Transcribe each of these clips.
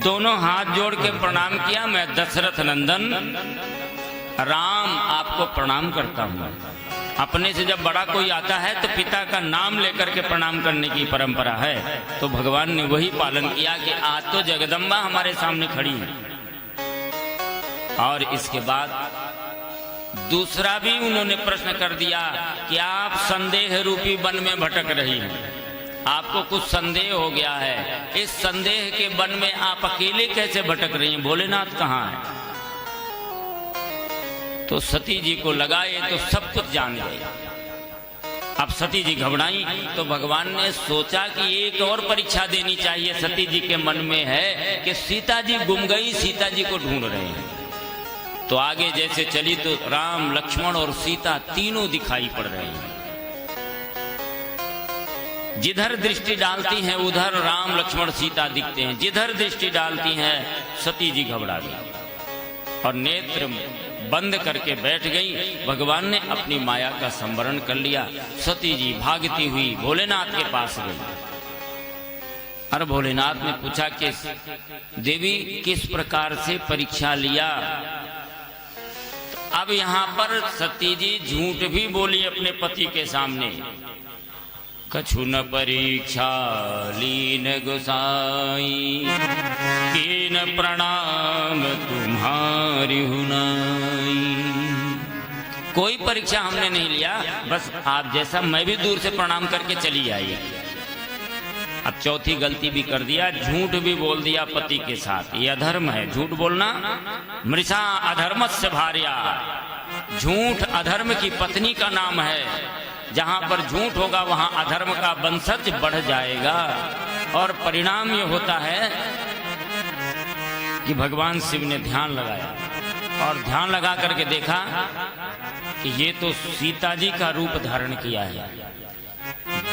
दोनों हाथ जोड़ के प्रणाम किया। मैं दशरथ नंदन राम आपको प्रणाम करता हूँ। अपने से जब बड़ा कोई आता है तो पिता का नाम लेकर के प्रणाम करने की परंपरा है। तो भगवान ने वही पालन किया कि आज तो जगदम्बा हमारे सामने खड़ी है। और इसके बाद दूसरा भी उन्होंने प्रश्न कर दिया कि आप संदेह रूपी वन में भटक रही हैं, आपको कुछ संदेह हो गया है। इस संदेह के वन में आप अकेले कैसे भटक रही हैं? भोलेनाथ कहाँ है? तो सती जी को लगा ये तो सब कुछ जान गई। अब सती जी घबराई तो भगवान ने सोचा कि एक और परीक्षा देनी चाहिए सती जी के मन में है कि सीता जी गुम गई, सीता जी को ढूंढ रहे हैं। तो आगे जैसे चली तो राम लक्ष्मण और सीता तीनों दिखाई पड़ रहे हैं। जिधर दृष्टि डालती हैं उधर राम लक्ष्मण सीता दिखते हैं, जिधर दृष्टि डालती हैं सती जी घबरा गई और नेत्र बंद करके बैठ गई। भगवान ने अपनी माया का संवरण कर लिया। सती जी भागती हुई भोलेनाथ के पास गई और भोलेनाथ ने पूछा कि देवी किस प्रकार से परीक्षा लिया? अब यहाँ पर सती जी झूठ भी बोली अपने पति के सामने। कछु न परीक्षा लीन गोसाई, कीन प्रणाम तुम्हारी हुनाई। कोई परीक्षा हमने नहीं लिया, बस आप जैसा मैं भी दूर से प्रणाम करके चली आई। अब चौथी गलती भी कर दिया, झूठ भी बोल दिया पति के साथ। ये अधर्म है, झूठ बोलना। मृषा अधर्मस्य भार्या, झूठ अधर्म की पत्नी का नाम है। जहां पर झूठ होगा वहां अधर्म का वंशज बढ़ जाएगा और परिणाम ये होता है कि भगवान शिव ने ध्यान लगाया और ध्यान लगा करके देखा कि ये तो सीता जी का रूप धारण किया है।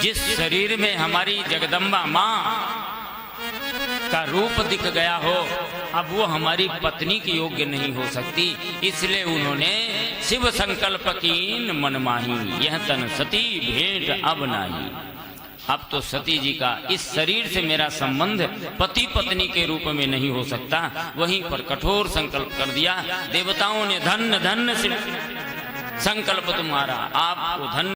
जिस शरीर में हमारी जगदम्बा मां का रूप दिख गया हो, अब वो हमारी पत्नी की योग्य नहीं हो सकती। इसलिए उन्होंने शिव संकल्प कीन मन माही, यह तन सती भेंट अब नाही। अब तो सती जी का इस शरीर से मेरा संबंध पति पत्नी के रूप में नहीं हो सकता। वहीं पर कठोर संकल्प कर दिया। देवताओं ने धन्य धन्य शिव संकल्प तुम्हारा, आपको धन्य